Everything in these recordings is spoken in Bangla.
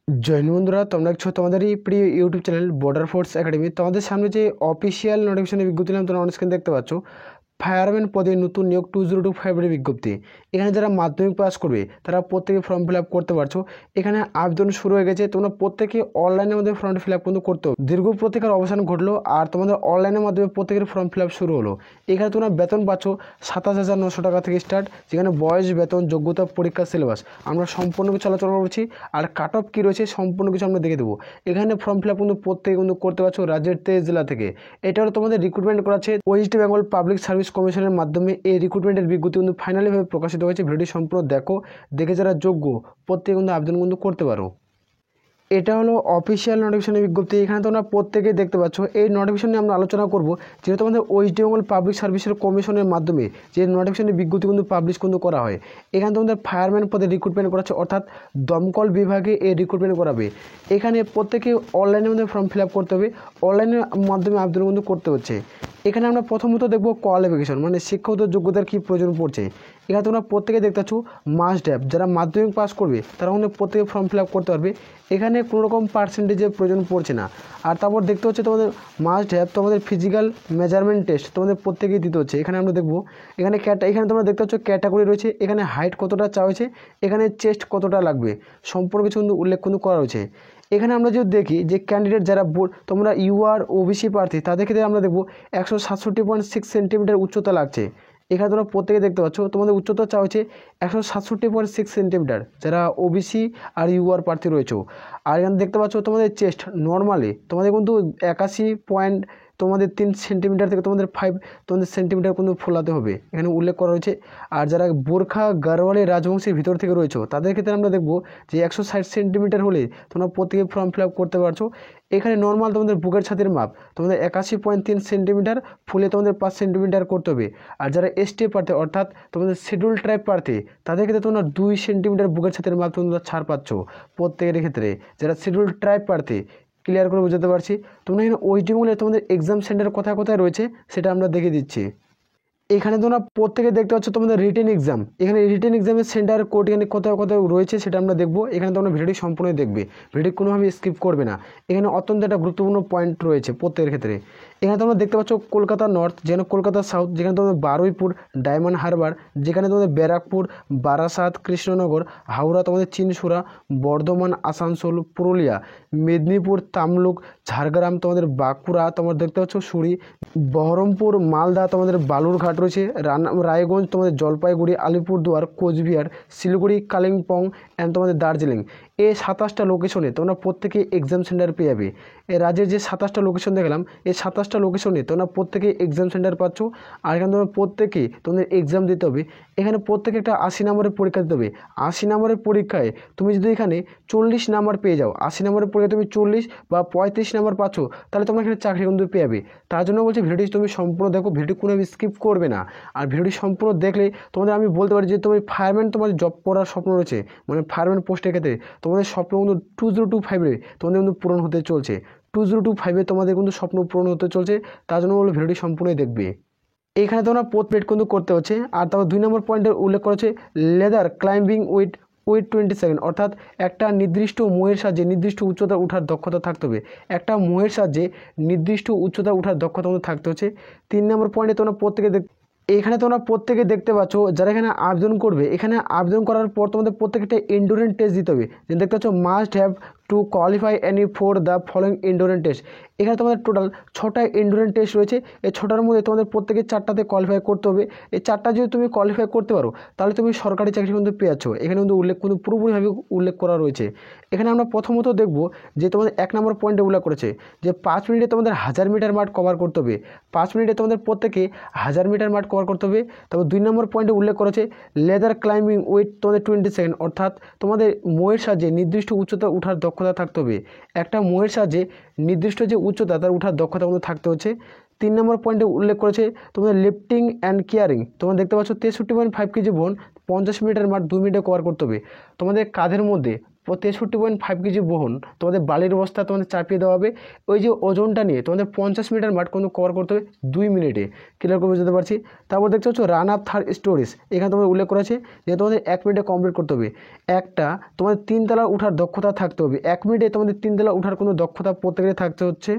জয় হিন্দ বন্ধুরা, তোমরা দেখছো তোমাদের এই প্রিয় YouTube channel border force academy. তোমাদের সামনে যে অফিসিয়াল নোটিফিকেশনের বিজ্ঞপ্তি নাম তোমরা অন স্ক্রিন দেখতে পাচ্ছ, ফায়ারম্যান পদে নতুন নিয়োগ 2025 বিজ্ঞপ্তি। এখানে যারা মাধ্যমিক পাস করবে তারা প্রত্যেকে ফর্ম ফিল আপ করতে পারছো। এখানে আবেদন শুরু হয়ে গেছে, তোমরা প্রত্যেকে অনলাইনের মাধ্যমে ফর্ম ফিল আপ কিন্তু করতে হবে। দীর্ঘ প্রতীক্ষার অবসান ঘটলো আর তোমাদের অনলাইনের মাধ্যমে প্রত্যেকের ফর্ম ফিল আপ শুরু হলো। এখানে তোমরা বেতন পাচ্ছ 27,900 টাকা থেকে স্টার্ট, যেখানে বয়স, বেতন, যোগ্যতা, পরীক্ষা, সিলেবাস আমরা সম্পূর্ণ কিছু আলোচনা করছি। আর কাট অফ কী রয়েছে সম্পূর্ণ কিছু আমরা দেখে দেবো। এখানে ফর্ম ফিল আপ কিন্তু প্রত্যেকে কিন্তু করতে পারছো রাজ্যের 23 জেলা থেকে। এটা হলো তোমাদের রিক্রুটমেন্ট করাচ্ছে ওয়েস্ট বেঙ্গল পাবলিক সার্ভিস কমিশনের মাধ্যমে। এই রিক্রুটমেন্টের বিজ্ঞপ্তি কিন্তু ফাইনালিভাবে প্রকাশিত হয়েছে। ভিডিওটি সম্পূর্ণ দেখো, দেখে যারা যোগ্য প্রত্যেকে কিন্তু আবেদন কিন্তু করতে পারো। এটা হলো অফিসিয়াল নোটিফিকেশনের বিজ্ঞপ্তি। এখানে তোমরা প্রত্যেকেই দেখতে পাচ্ছ। এই নোটিফিকেশন নিয়ে আমরা আলোচনা করব, যেহেতু আমাদের ওয়েস্ট বেঙ্গল পাবলিক সার্ভিসের কমিশনের মাধ্যমে যে নোটিফিকেশনের বিজ্ঞপ্তি কিন্তু পাবলিশ কিন্তু করা হয়। এখানে তোমাদের ফায়ারম্যান পদে রিক্রুটমেন্ট করাচ্ছে, অর্থাৎ দমকল বিভাগে এই রিক্রুটমেন্ট করাবে। এখানে প্রত্যেকে অনলাইনের মধ্যে ফর্ম ফিল আপ করতে হবে, অনলাইনের মাধ্যমে আবেদন কিন্তু করতে হচ্ছে। এখানে আমরা প্রথমত দেখব কোয়ালিফিকেশন, মানে শিক্ষাগত যোগ্যতার কী প্রয়োজন পড়ছে। এখানে তোমরা প্রত্যেকে দেখতে পাচ্ছ মাস্ট হ্যাভ, যারা মাধ্যমিক পাস করবে তারা কিন্তু প্রত্যেকে ফর্ম ফিল আপ করতে পারবে। এখানে কোনো রকম পার্সেন্টেজের প্রয়োজন পড়ছে না। আর তারপর দেখতে হচ্ছে তোমাদের মাস্ট হ্যাভ তোমাদের ফিজিক্যাল মেজারমেন্ট টেস্ট তোমাদের প্রত্যেকেই দিতে হচ্ছে। এখানে আমরা দেখব এখানে তোমরা দেখতে পাচ্ছ ক্যাটাগরি রয়েছে। এখানে হাইট কতটা চাওয়া হয়েছে, এখানে চেস্ট কতটা লাগবে সম্পূর্ণ কিছু কিন্তু উল্লেখ কিন্তু করা হয়েছে। এখানে আমরা যদি দেখি যে ক্যান্ডিডেট যারা তোমরা ইউআর ওবিসি প্রার্থী, তাদের ক্ষেত্রে আমরা দেখব 167.6 সেন্টিমিটার উচ্চতা লাগছে। এখানে তোমরা প্রত্যেকে দেখতে পাচ্ছ তোমাদের উচ্চতা চাওয়া হয়েছে 167.6 সেন্টিমিটার, যারা ওবিসি আর ইউআর প্রার্থী রয়েছে। আর এখানে দেখতে পাচ্ছ তোমাদের চেস্ট নর্মালি তোমাদের কিন্তু 81 তোমাদের 3 সেন্টিমিটার থেকে তোমাদের 5 তোমাদের সেন্টিমিটার কিন্তু ফোলাতে হবে, এখানে উল্লেখ করা রয়েছে। আর যারা বোরখা গারওয়ালি রাজবংশের ভিতর থেকে রয়েছে তাদের ক্ষেত্রে আমরা দেখব যে 160 সেন্টিমিটার হলে তোমরা প্রত্যেকে ফর্ম ফিল আপ করতে পারছো। এখানে নর্মাল তোমাদের বুকের ছাতির মাপ তোমাদের 81.3 সেন্টিমিটার, ফুলে তোমাদের 5 সেন্টিমিটার করতে হবে। আর যারা এসটি প্রার্থী অর্থাৎ তোমাদের শিডিউল ট্রাইব প্রার্থী, তাদের ক্ষেত্রে তোমরা 2 সেন্টিমিটার বুকের ছাতির মাপ তোমরা ছাড় পাচ্ছ প্রত্যেকের ক্ষেত্রে। যারা শিডিউল ট্রাইব প্রার্থী, ক্লিয়ার করে বুঝাতে পারছি। তোমরা এখানে ওয়েস্ট বেঙ্গলে তোমাদের এক্সাম সেন্টার কোথায় কোথায় রয়েছে সেটা আমরা দেখে দিচ্ছি। এখানে তোমরা প্রত্যেকে দেখতে পাচ্ছ তোমাদের রিটেন এক্সাম, এখানে রিটেন এক্সামের সেন্টার কোড এখানে কোথাও কোথাও রয়েছে সেটা আমরা দেখবো। এখানে তোমরা ভিডিওটি সম্পূর্ণ দেখবে, ভিডিও কোনোভাবে স্কিপ করবে না। এখানে অত্যন্ত একটা গুরুত্বপূর্ণ পয়েন্ট রয়েছে প্রত্যেকের ক্ষেত্রে। এখানে তোমরা দেখতে পাচ্ছ কলকাতা নর্থ, যেখানে কলকাতা সাউথ, যেখানে তোমাদের বারুইপুর, ডায়মন্ড হারবার, যেখানে তোমাদের ব্যারাকপুর, বারাসাত, কৃষ্ণনগর, হাওড়া, তোমাদের চিনসুরা, বর্ধমান, আসানসোল, পুরুলিয়া, মেদিনীপুর, তামলুক, ঝাড়গ্রাম, তোমাদের বাঁকুড়া, তোমরা দেখতে পাচ্ছ সুরি, বহরমপুর, মালদা, তোমাদের বালুরঘাট রয়েছে, রায়গঞ্জ, তোমাদের জলপাইগুড়ি, আলিপুরদুয়ার, কোচবিহার, শিলিগুড়ি, কালিম্পং অ্যান্ড তোমাদের দার্জিলিং। এই 27টা লোকেশনে তোমরা প্রত্যেকে এক্সাম সেন্টার পেয়ে যাবে। এই রাজ্যের যে 27টা লোকেশন দেখলাম, এই 27টা লোকেশনে তোমরা প্রত্যেকে এক্সাম সেন্টার পাচ্ছ। আর এখানে তোমরা প্রত্যেকে তোমাদের এক্সাম দিতে হবে। এখানে প্রত্যেকে একটা 80 নম্বরের পরীক্ষা দিতে হবে। 80 নম্বরের পরীক্ষায় তুমি যদি এখানে 40 নাম্বার পেয়ে যাও, 80 নম্বরের পরীক্ষায় তুমি 40 বা 35 নাম্বার পাচ্ছ, তাহলে তোমরা এখানে চাকরি কিন্তু পেয়ে যাবে। তার জন্য বলছি ভিডিওটি তুমি সম্পূর্ণ দেখো, ভিডিও কোনো স্কিপ করবে না। আর ভিডিওটি সম্পূর্ণ দেখলে তোমাদের আমি বলতে পারি যে তুমি ফায়ারম্যান তোমাদের জব করার স্বপ্ন রয়েছে, মানে ফায়ারম্যান পোস্টের ক্ষেত্রে তোমাদের স্বপ্ন কিন্তু 2025 তোমাদের কিন্তু পূরণ হতে চলছে। 2025 তোমাদের কিন্তু স্বপ্ন পূরণ হতে চলছে। তার জন্য বলো ভিডিওটি সম্পূর্ণই দেখবে। এখানে তোমরা পেড কিন্তু করতে হচ্ছে। আর তারপর 2 নম্বর পয়েন্টের উল্লেখ করেছে লেদার ক্লাইম্বিং উইথ 20 সেকেন্ড, অর্থাৎ একটা নির্দিষ্ট মোয়ের সাহায্যে নির্দিষ্ট উচ্চতা ওঠার দক্ষতা থাকতে হবে। একটা মোয়ের সাহায্যে নির্দিষ্ট উচ্চতা ওঠার দক্ষতা তোমাদের থাকতে হচ্ছে। 3 নম্বর পয়েন্টে তোমরা প্রত্যেকে এখানে তোমরা প্রত্যেকে দেখতে পাচ্ছ যারা এখানে আবেদন করবে, এখানে আবেদন করার পর তোমাদের প্রত্যেকটা এন্ডুরেন্স টেস্ট দিতে হবে। যে দেখতে পাচ্ছ must have to qualify any for the following endurance test. এখানে তোমাদের টোটাল 6টা এন্ডুরেন্স টেস্ট রয়েছে। এই 6টার মধ্যে তোমাদের প্রত্যেকে 4টাতে কোয়ালিফাই করতে হবে। এই 4টা যদি তুমি কোয়ালিফাই করতে পারো তাহলে তুমি সরকারি চাকরি কিন্তু পেয়ে যাচ্ছ। এখানে কিন্তু উল্লেখ কিন্তু পুরোপুরিভাবে উল্লেখ করা রয়েছে। এখানে আমরা প্রথমত দেখব যে তোমাদের 1 নম্বর পয়েন্টে উল্লেখ করেছে যে 5 মিনিটে তোমাদের 1000 মিটার মাঠ কভার করতে হবে। 5 মিনিটে তোমাদের প্রত্যেকে 1000 মিটার মাঠ কভার করতে হবে। তারপর 2 নম্বর পয়েন্টে উল্লেখ করেছে লেদার ক্লাইম্বিং উইথ তোমাদের 20 সেকেন্ড, অর্থাৎ তোমাদের মোয়ের সাহায্যে নির্দিষ্ট উচ্চতা ওঠার দক্ষতা থাকতে হবে। একটা মোয়ের সাহায্যে নির্দিষ্ট যে উচ্চতা তার ওঠার দক্ষতা আমাদের থাকতে হচ্ছে। 3 নম্বর পয়েন্টে উল্লেখ করেছে তোমাদের লিফটিং অ্যান্ড কেয়ারিং, তোমরা দেখতে পাচ্ছ 63.5 কেজি বোন 50 মিটার মাঠ 2 মিনিটে কভার করতে হবে। তোমাদের কাঁধের মধ্যে 63.5 কেজি বহন তোমাদের বালির বস্তা তোমাদের চাপিয়ে দেওয়া হবে। ওই যে ওজনটা নিয়ে তোমাদের 50 মিটার মাঠ কিন্তু কভার করতে হবে 2 মিনিটে। ক্লিয়ার করে বুঝতে পারছি। তারপর দেখতে পাচ্ছ রান আপ থার্ড স্টোরিজ, এখানে তোমাদের উল্লেখ করেছে যে তোমাদের 1 মিনিটে কমপ্লিট করতে হবে। একটা তোমাদের 3 তলা উঠার দক্ষতা থাকতে হবে। 1 মিনিটে তোমাদের 3 তলা উঠার কোনো দক্ষতা প্রত্যেকের থাকতে হচ্ছে।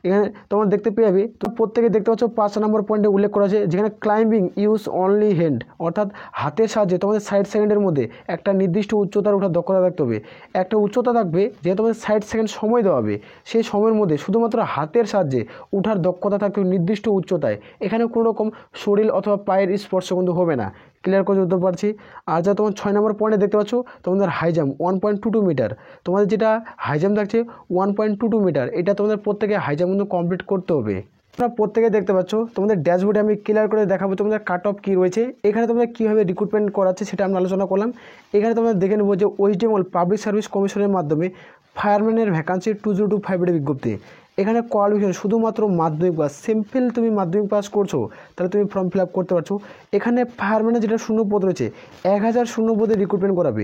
এখানে তোমরা দেখতে পেয়ে যাবে, তো প্রত্যেকে দেখতে পাচ্ছ 5 নম্বর পয়েন্টে উল্লেখ করা আছে যেখানে ক্লাইম্বিং ইউজ অনলি হ্যান্ড, অর্থাৎ হাতের সাহায্যে তোমাদের 60 সেকেন্ডের মধ্যে একটা নির্দিষ্ট উচ্চতার ওঠার দক্ষতা থাকতে হবে। একটা উচ্চতা থাকবে যে তোমাদের 60 সেকেন্ড সময় দেওয়া হবে, সেই সময়ের মধ্যে শুধুমাত্র হাতের সাহায্যে উঠার দক্ষতা থাকতে হবে নির্দিষ্ট উচ্চতায়। এখানে কোনো রকম শরীর অথবা পায়ের স্পর্শ কিন্তু হবে না। ক্লিয়ার করে বুঝতে পারছি। আর যা তোমার 6 নম্বর পয়েন্টে দেখতে পাচ্ছ তোমাদের হাই জাম্প 1.22 মিটার, তোমাদের যেটা হাই জাম্প থাকছে 1.22 মিটার, এটা তোমাদের প্রত্যেকে হাই জাম্প কিন্তু কমপ্লিট করতে হবে। তোমরা প্রত্যেকে দেখতে পাচ্ছ তোমাদের ড্যাশবোর্ডে আমি ক্লিয়ার করে দেখাবো তোমাদের কাট অফ কী রয়েছে। এখানে তোমরা কীভাবে রিক্রুটমেন্ট করাচ্ছে সেটা আমরা আলোচনা করলাম। এখানে তোমরা দেখে নেবো যে ওয়েস্ট বেঙ্গল পাবলিক সার্ভিস কমিশনের মাধ্যমে ফায়ারম্যানের ভ্যাকান্সি 2025 এর বিজ্ঞপ্তি। এখানে কোয়ালিফিকেশন শুধুমাত্র মাধ্যমিক পাস, সিম্পল তুমি মাধ্যমিক পাস করছো তাহলে তুমি ফর্ম ফিল আপ করতে পারছো। এখানে ফায়ারম্যানের যেটা শূন্যপদ রয়েছে 1000 শূন্যপদে রিক্রুটমেন্ট করাবে,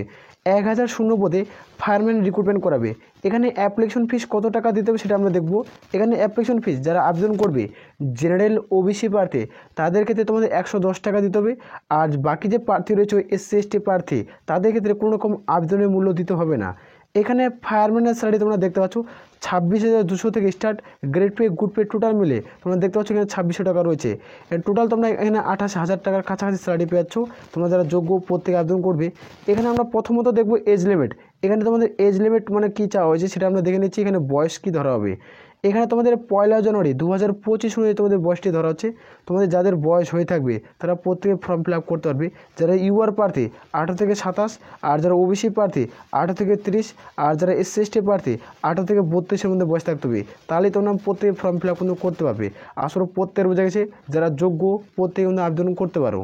1000 শূন্যপদে ফায়ারম্যান রিক্রুটমেন্ট করাবে। এখানে অ্যাপ্লিকেশন ফিস কত টাকা দিতে হবে সেটা আমরা দেখব। এখানে অ্যাপ্লিকেশন ফিস যারা আবেদন করবে জেনারেল ওবিসি প্রার্থী তাদের ক্ষেত্রে তোমাদের 110 টাকা দিতে হবে। আর বাকি যে প্রার্থী রয়েছে SC ST প্রার্থী তাদের ক্ষেত্রে কোনো রকম আবেদনের মূল্য দিতে হবে না। এখানে ফায়ারম্যানের স্যালারি তোমরা দেখতে পাচ্ছ 26,200 থেকে start, grade pay good pay total মিলে তোমরা দেখতে পাচ্ছ এখানে 2600 টাকা রয়েছে। টোটাল তোমরা এখানে 28,000 টাকার কাছাকাছি স্যালারি পেয়ে যাচ্ছ তোমরা যারা যোগ্য প্রত্যেকে আবেদন করবে। এখানে আমরা প্রথমত দেখব এজ লিমিট। এখানে তোমাদের এজ লিমিট মানে কী চাওয়া হয়েছে সেটা আমরা দেখে নিচ্ছি। এখানে বয়স কী ধরা হবে, এখানে তোমাদের 1 জানুয়ারি 2025 অনুযায়ী তোমাদের বয়সটি ধরা হচ্ছে। তোমাদের যাদের বয়স হয়ে থাকবে তারা প্রত্যেকে ফর্ম ফিল আপ করতে পারবে। যারা ইউআর প্রার্থী 18 থেকে 27, আর যারা ওবিসি প্রার্থী 18 থেকে 30, আর যারা SC ST প্রার্থী 18 থেকে 32-এর মধ্যে বয়স থাকতে হবে। তাহলেই তোমরা প্রত্যেকে ফর্ম ফিল আপ কিন্তু করতে পারবে। আসলে প্রত্যেকের বোঝা গেছে যারা যোগ্য প্রত্যেকে কিন্তু আবেদন করতে পারো।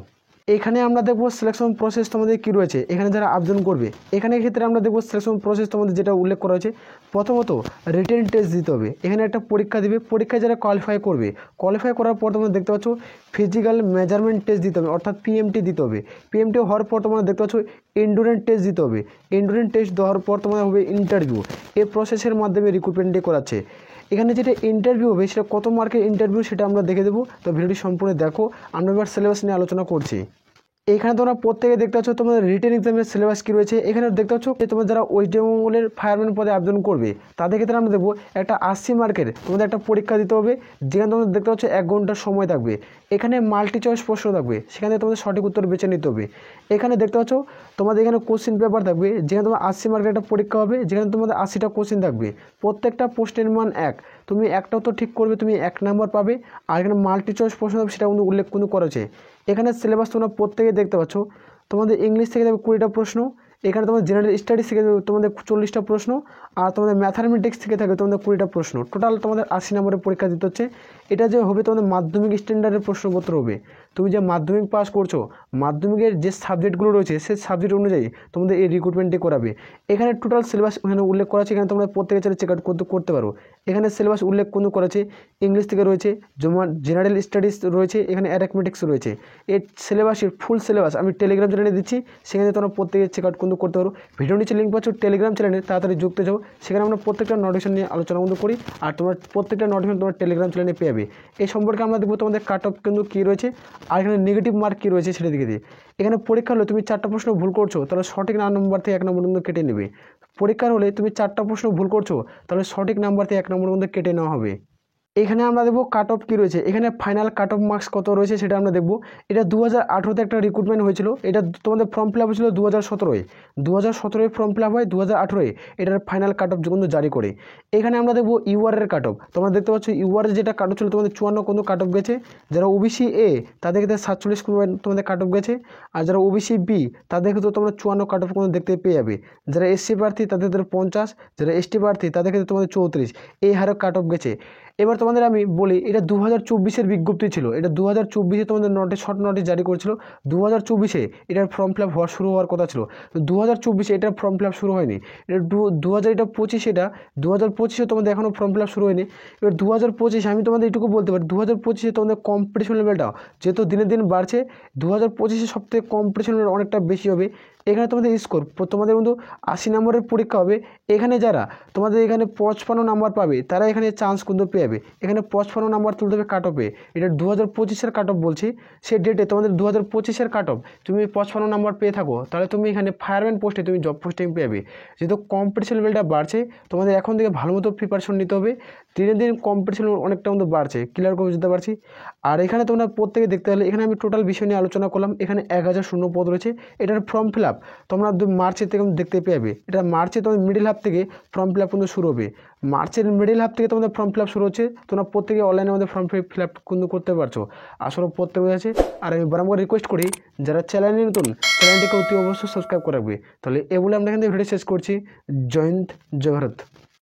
এখানে আমরা দেখব সিলেকশন প্রসেস তোমাদের কী রয়েছে। এখানে যারা আবেদন করবে এখানে ক্ষেত্রে আমরা দেখব সিলেকশন প্রসেস তোমাদের যেটা উল্লেখ করা হয়েছে। প্রথমত রিটেন টেস্ট দিতে হবে, এখানে একটা পরীক্ষা দিবে। পরীক্ষায় যারা কোয়ালিফাই করবে, কোয়ালিফাই করার পর তোমরা দেখতে পাচ্ছ ফিজিক্যাল মেজারমেন্ট টেস্ট দিতে হবে, অর্থাৎ PMT দিতে হবে। PMT হওয়ার পর তোমরা দেখতে পাচ্ছ এন্ডুরেন্স টেস্ট দিতে হবে। এন্ডুরেন্স টেস্ট দেওয়ার পর তোমাদের হবে ইন্টারভিউ। এই প্রসেসের মাধ্যমে রিক্রুটমেন্টটি করাচ্ছে। এখানে যেটা ইন্টারভিউ হবে সেটা কত মার্কের ইন্টারভিউ সেটা আমরা দেখে দেবো। তো ভিডিওটি সম্পূর্ণ দেখো, আমরা এবার সিলেবাস নিয়ে আলোচনা করছি। এখানে তোমরা প্রত্যেকে দেখতে পাচ্ছ তোমাদের রিটেন এক্সামের সিলেবাস কী রয়েছে। এখানে দেখতে পাচ্ছ যে তোমরা যারা ওয়েস্ট বেঙ্গলের ফায়ারম্যান পদে আবেদন করবে তাদের ক্ষেত্রে আমরা দেখবো একটা 80 মার্কের তোমাদের একটা পরীক্ষা দিতে হবে, যেখানে তোমরা দেখতে পাচ্ছ 1 ঘন্টার সময় থাকবে। এখানে মাল্টি চয়েস প্রশ্ন থাকবে, সেখানে তোমাদের সঠিক উত্তর বেছে নিতে হবে। এখানে দেখতে পাচ্ছ তোমাদের এখানে কোশ্চিন পেপার থাকবে, যেখানে তোমার 80 মার্কের একটা পরীক্ষা হবে, যেখানে তোমাদের 80টা কোশ্চিন থাকবে। প্রত্যেকটা প্রশ্নের মান 1, তুমি একটা উত্তর ঠিক করবে তুমি 1 নম্বর পাবে। আর এখানে মাল্টি চয়েস প্রশ্ন হবে, সেটা কিন্তু উল্লেখ কিন্তু করেছে। এখানে সিলেবাস তোমরা প্রত্যেকে দেখতে পাচ্ছ। তোমাদের ইংলিশ থেকে দেবে 20টা প্রশ্ন, এখানে তোমাদের জেনারেল স্টাডিজ থেকে তোমাদের 40টা প্রশ্ন, আর তোমাদের ম্যাথামেটিক্স থেকে থাকবে তোমাদের 20টা প্রশ্ন। টোটাল তোমাদের 80 নম্বরের পরীক্ষা দিতে হচ্ছে। এটা যে হবে তোমাদের মাধ্যমিক স্ট্যান্ডার্ডের প্রশ্নপত্র হবে। তুমি যে মাধ্যমিক পাস করছো, মাধ্যমিকের যে সাবজেক্টগুলো রয়েছে সেই সাবজেক্ট অনুযায়ী তোমাদের এই রিক্রুটমেন্টটি করাবে। এখানে টোটাল সিলেবাস এখানে উল্লেখ করা আছে, এখানে তোমরা প্রত্যেকে চাইলে চেক আউট করতে পারো। এখানে সিলেবাস উল্লেখ কিন্তু করেছে, ইংলিশ থেকে রয়েছে, যেমন জেনারেল স্টাডিজ রয়েছে, এখানে অ্যারিথমেটিক্স রয়েছে। এই সিলেবাসের ফুল সিলেবাস আমি টেলিগ্রাম চ্যানেলে দিচ্ছি, সেখানে তোমরা প্রত্যেকে চেক আউট কিন্তু করতে পারো। ভিডিও নিচে লিঙ্ক পাচ্ছ টেলিগ্রাম চ্যানেলে, তাড়াতাড়ি যুক্ত যাও। সেখানে আমরা প্রত্যেকটা নোটিফিকেশন নিয়ে আলোচনা কিন্তু করি, আর তোমরা প্রত্যেকটা নোটিফিকেশন তোমার টেলিগ্রাম চ্যানেলে পেয়ে যাবে। এই সম্পর্কে আমরা দেখবো তোমাদের কাট অফ কিন্তু কী রয়েছে, আর এখানে নেগেটিভ মার্ক কী রয়েছে সেটা দিকে দিয়ে। এখানে পরীক্ষা হলে তুমি 4টা প্রশ্ন ভুল করছো তাহলে সঠিক নাম্বার থেকে 1 নম্বর কিন্তু কেটে নেবে। পরীক্ষার হলে তুমি 4টা প্রশ্ন ভুল করছো তাহলে সঠিক নাম্বার থেকে 1 নম্বর কিন্তু কেটে নেওয়া হবে। এখানে আমরা দেখব কাট অফ কী রয়েছে। এখানে ফাইনাল কাট অফ মার্কস কত রয়েছে সেটা আমরা দেখব। এটা 2018-তে একটা রিক্রুটমেন্ট হয়েছিল, এটা তোমাদের ফর্ম ফিল আপ হয়েছিল 2017-এ। 2017-এ ফর্ম ফিল আপ হয়, 2018-এ এটার ফাইনাল কাট অফ কিন্তু জারি করে। এখানে আমরা দেখব ইউআরের কাট অফ। তোমরা দেখতে পাচ্ছ ইউআরের যেটা কাট অফ ছিল তোমাদের 54 কিন্তু কাট অফ গেছে। যারা ওবিসি এ তাদের ক্ষেত্রে 47 তোমাদের কাট অফ গেছে, আর যারা ওবিসি বি তাদের ক্ষেত্রে তোমরা 54 কাট অফ কিন্তু দেখতে পেয়ে যাবে। যারা SC প্রার্থী তাদের ক্ষেত্রে 50, যারা ST প্রার্থী তাদের ক্ষেত্রে তোমাদের 34, এই হারে কাট অফ গেছে। এবার তোমাদের আমি বলি, এটা 2024-এর বিজ্ঞপ্তি ছিল। এটা 2024-এ তোমাদের নোটিশ, শর্ট নোটিশ জারি করেছিল। 2024-এ এটার ফর্ম ফিল আপ শুরু হওয়ার কথা ছিল, তো 2024-এ এটার ফর্ম ফিল আপ শুরু হয়নি। এটা 2025 এটা 2025-এ তোমাদের এখনও ফর্ম ফিল আপ শুরু হয়নি। এবার 2025 আমি তোমাদের এইটুকু বলতে পারি, 2025-এ তোমাদের কম্পিটিশন লেভেলটা যেহেতু দিনে দিন বাড়ছে, 2025-এ সবথেকে কম্পিটিশন লেভেল অনেকটা বেশি হবে। এখানে তোমাদের স্কোর, তোমাদের বন্ধু 80 নম্বরের পরীক্ষা হবে। এখানে যারা তোমাদের এখানে 55 নাম্বার পাবে তারা এখানে চান্স কিন্তু পেয়ে যাবে। এখানে 55 নাম্বার তুলতে হবে কাট অফে। এটা 2025-এর কাট অফ বলছি, সে ডেটে তোমাদের 2025-এর কাট অফ তুমি 55 নাম্বার পেয়ে থাকো, তাহলে তুমি এখানে ফায়ারম্যান পোস্টে তুমি জব পোস্টিং পেয়ে যাবে। যেহেতু কম্পিটিশন লেভেলটা বাড়ছে, তোমাদের এখন থেকে ভালো মতো প্রিপারেশন নিতে হবে। দিনে দিন কম্পিটিশন অনেকটা মতো বাড়ছে, ক্লিয়ার করে বুঝতে পারছি। আর এখানে তোমরা প্রত্যেকে দেখতে গেলে এখানে আমি টোটাল বিষয় নিয়ে আলোচনা করলাম। এখানে 1000 শূন্য পদ রয়েছে। এটার ফর্ম ফিল আপ তোমরা মার্চের থেকে দেখতে পেয়ে যাবে। এটা মার্চে তোমাদের মিডিল হাফ থেকে ফর্ম ফিল আপ কিন্তু শুরু হবে। মার্চের মিডিল হাফ থেকে তোমাদের ফর্ম ফিল আপ শুরু হচ্ছে। তোমরা প্রত্যেকে অনলাইনে আমাদের ফর্ম ফিল আপ কিন্তু করতে পারছো, আসলে প্রত্যেকে আছে। আর আমি বারবার রিকোয়েস্ট করি, যারা চ্যানেলে নতুন চ্যানেলটিকে অতি অবশ্যই সাবস্ক্রাইব করে রাখবে। তাহলে এগুলো আমরা এখান থেকে ভিডিও শেষ করছি। জয় হিন্দ, জয় ভারত।